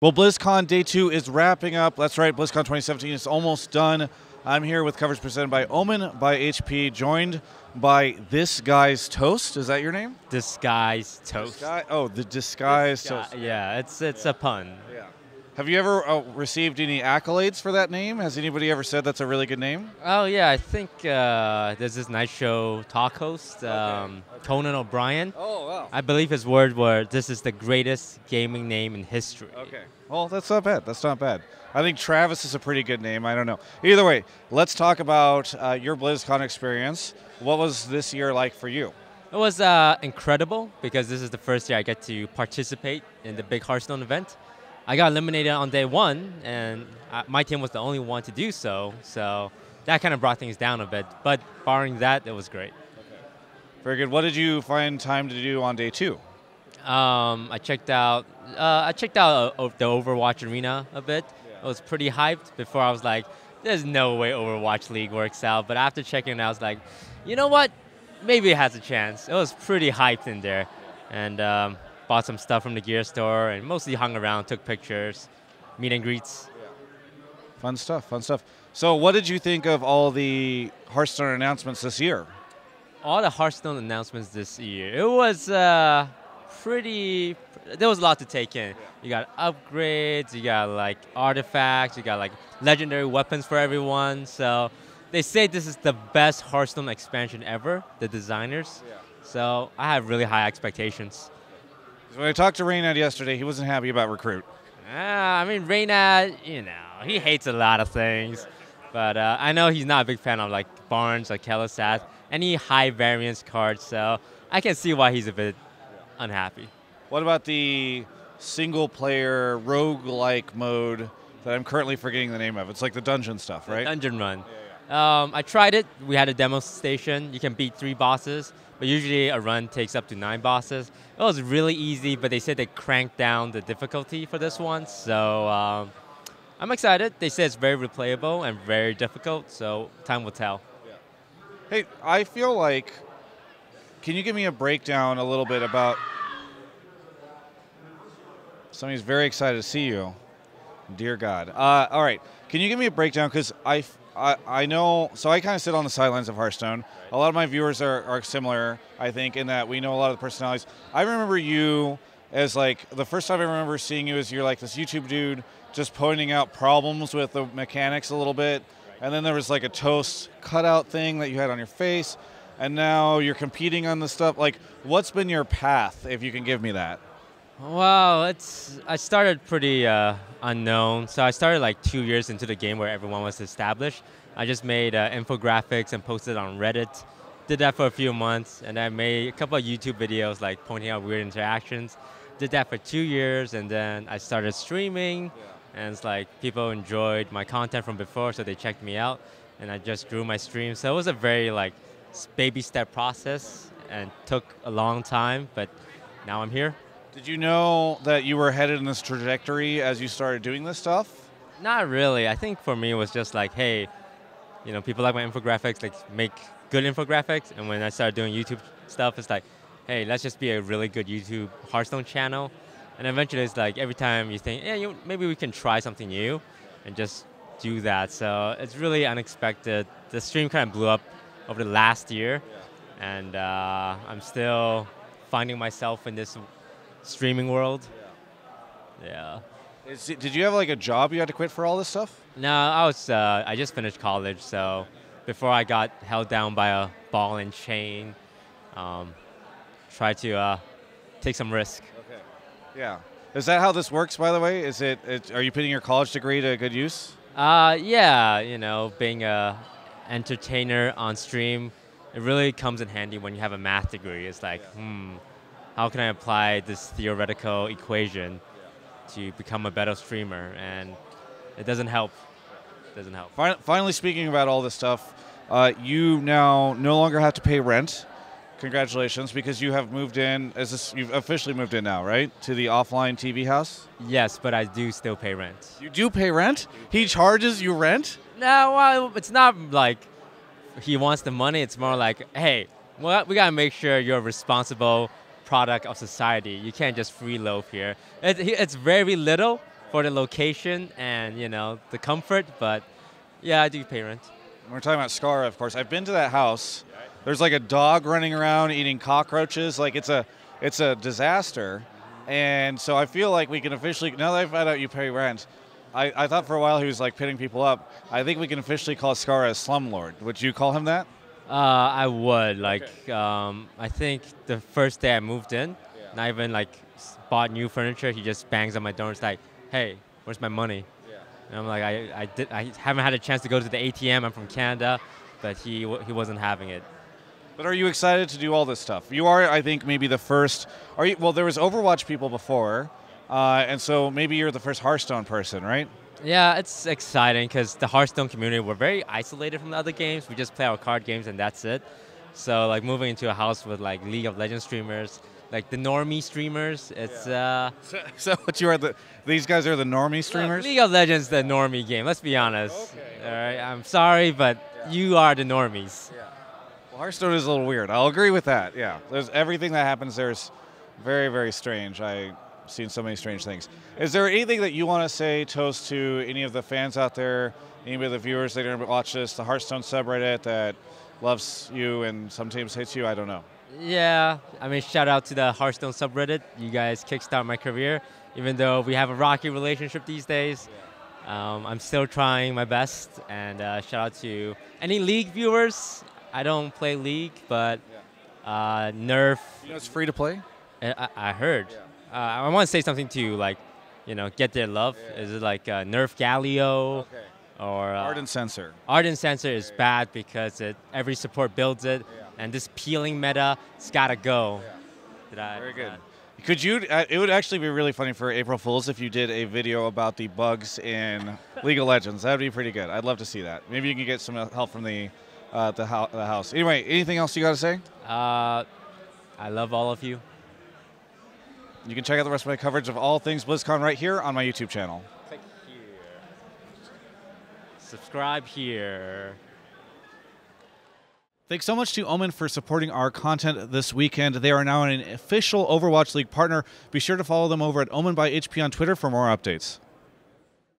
Well, BlizzCon Day 2 is wrapping up. That's right, BlizzCon 2017 is almost done. I'm here with coverage presented by Omen, by HP, joined by This Guy's Toast. Is that your name? DisguisedToast. The Disguised Toast. Yeah, it's a pun. Yeah. Have you ever received any accolades for that name? Has anybody ever said that's a really good name? Oh yeah, I think there's this night show talk host, Conan O'Brien. Oh, wow. I believe his word were, "This is the greatest gaming name in history." Okay. Well, that's not bad. That's not bad. I think Travis is a pretty good name. I don't know. Either way, let's talk about your BlizzCon experience. What was this year like for you? It was incredible because this is the first year I get to participate in the big Hearthstone event. I got eliminated on day one, and my team was the only one to do so. So that kind of brought things down a bit. But barring that, it was great. Okay. Very good. What did you find time to do on day two? I checked out the Overwatch arena a bit. Yeah. I was pretty hyped. Before I was like, there's no way Overwatch League works out. But after checking it out, I was like, you know what? Maybe it has a chance. It was pretty hyped in there. And bought some stuff from the gear store and mostly hung around, took pictures, meet and greets. Yeah. Fun stuff, fun stuff. So what did you think of all the Hearthstone announcements this year? All the Hearthstone announcements this year, it was there was a lot to take in. You got upgrades, you got like artifacts, you got like legendary weapons for everyone. So they say this is the best Hearthstone expansion ever, the designers. Yeah. So I have really high expectations. When I talked to Reynad yesterday, he wasn't happy about Recruit. I mean, Reynad, he hates a lot of things. But I know he's not a big fan of like Barnes or Kel'Thuzad, any high variance cards, so I can see why he's a bit unhappy. What about the single-player roguelike mode that I'm currently forgetting the name of? It's like the dungeon stuff, right? Dungeon Run. Yeah. I tried it. We had a demo station. You can beat 3 bosses, but usually a run takes up to 9 bosses. It was really easy, but they said they cranked down the difficulty for this one, so I'm excited. They said it's very replayable and very difficult, so time will tell. Yeah. Hey, I feel like, can you give me a breakdown a little bit about, somebody's very excited to see you. Dear God. All right, can you give me a breakdown, because I know, so I kind of sit on the sidelines of Hearthstone. Right. A lot of my viewers are similar, I think, in that we know a lot of the personalities. I remember you as like, the first time I remember seeing you as you're like this YouTube dude just pointing out problems with the mechanics a little bit. Right. And then there was like a Toast cutout thing that you had on your face. And now you're competing on the stuff. Like, what's been your path, if you can give me that? Well, I started pretty unknown. So I started like 2 years into the game where everyone was established. I just made infographics and posted on Reddit. Did that for a few months, and I made a couple of YouTube videos like pointing out weird interactions. Did that for 2 years, and then I started streaming. And it's like people enjoyed my content from before, so they checked me out, and I just grew my stream. So it was a very like baby step process and took a long time, but now I'm here. Did you know that you were headed in this trajectory as you started doing this stuff? Not really. I think for me it was just like, hey, people like my infographics, like make good infographics. And when I started doing YouTube stuff, it's like, hey, let's just be a really good YouTube Hearthstone channel. And eventually it's like every time you think, yeah, maybe we can try something new and just do that. So it's really unexpected. The stream kind of blew up over the last year. Yeah. And I'm still finding myself in this streaming world. Yeah. Did you have like a job you had to quit for all this stuff? No, I just finished college, so before I got held down by a ball and chain, tried to take some risk. Okay. Yeah. Is that how this works, by the way? Are you putting your college degree to good use? Yeah, being a entertainer on stream, it really comes in handy when you have a math degree. It's like, how can I apply this theoretical equation to become a better streamer? And it doesn't help. It doesn't help. Finally, speaking about all this stuff, you now no longer have to pay rent. Congratulations, because you have moved in. You've officially moved in now, right? To the OfflineTV house? Yes, but I do still pay rent. You do pay rent? He charges you rent? No, well, it's not like he wants the money. It's more like, hey, we got to make sure you're a responsible product of society. You can't just free loaf here. It's very little, for the location and the comfort, but yeah, I do pay rent. We're talking about Scarra, of course. I've been to that house. There's like a dog running around eating cockroaches. Like it's a disaster. And so I feel like we can officially, now that I found out you pay rent, I thought for a while he was like pitting people up. I think we can officially call Scarra a slumlord. Would you call him that? I would. I think the first day I moved in, not even bought new furniture, he just bangs on my door and is like, hey, where's my money? And I'm like, I haven't had a chance to go to the ATM. I'm from Canada, but he wasn't having it. But are you excited to do all this stuff? You are, I think, maybe the first. Are you? Well, there was Overwatch people before, and so maybe you're the first Hearthstone person, right? Yeah, it's exciting because the Hearthstone community, we're very isolated from the other games. We just play our card games and that's it. So moving into a house with League of Legends streamers, the normie streamers, it's So what you are these guys are the normie streamers? League of Legends the normie game. Let's be honest. Okay. All right, I'm sorry, but you are the normies. Yeah. Well, Hearthstone is a little weird. I'll agree with that. Yeah. There's everything that happens there is very, very strange. I've seen so many strange things. Is there anything that you want to say, Toast, to any of the fans out there, any of the viewers that are going to watch this, the Hearthstone subreddit that loves you and sometimes hates you? I don't know. Yeah, I mean, shout out to the Hearthstone subreddit. You guys kickstart my career. Even though we have a rocky relationship these days, I'm still trying my best. And shout out to any League viewers. I don't play League, but Nerf. You know it's free to play? I heard. Yeah. I want to say something to get their love. Yeah. Is it Nerf Galio? Okay. Or Ardent Sensor. Ardent Sensor is bad because every support builds it, and this peeling meta, it's gotta go. Yeah. Very good. Could you? It would actually be really funny for April Fools if you did a video about the bugs in League of Legends. That would be pretty good. I'd love to see that. Maybe you can get some help from the house. Anyway, anything else you got to say? I love all of you. You can check out the rest of my coverage of all things BlizzCon right here on my YouTube channel. Click here. Subscribe here. Thanks so much to Omen for supporting our content this weekend. They are now an official Overwatch League partner. Be sure to follow them over at Omen by HP on Twitter for more updates.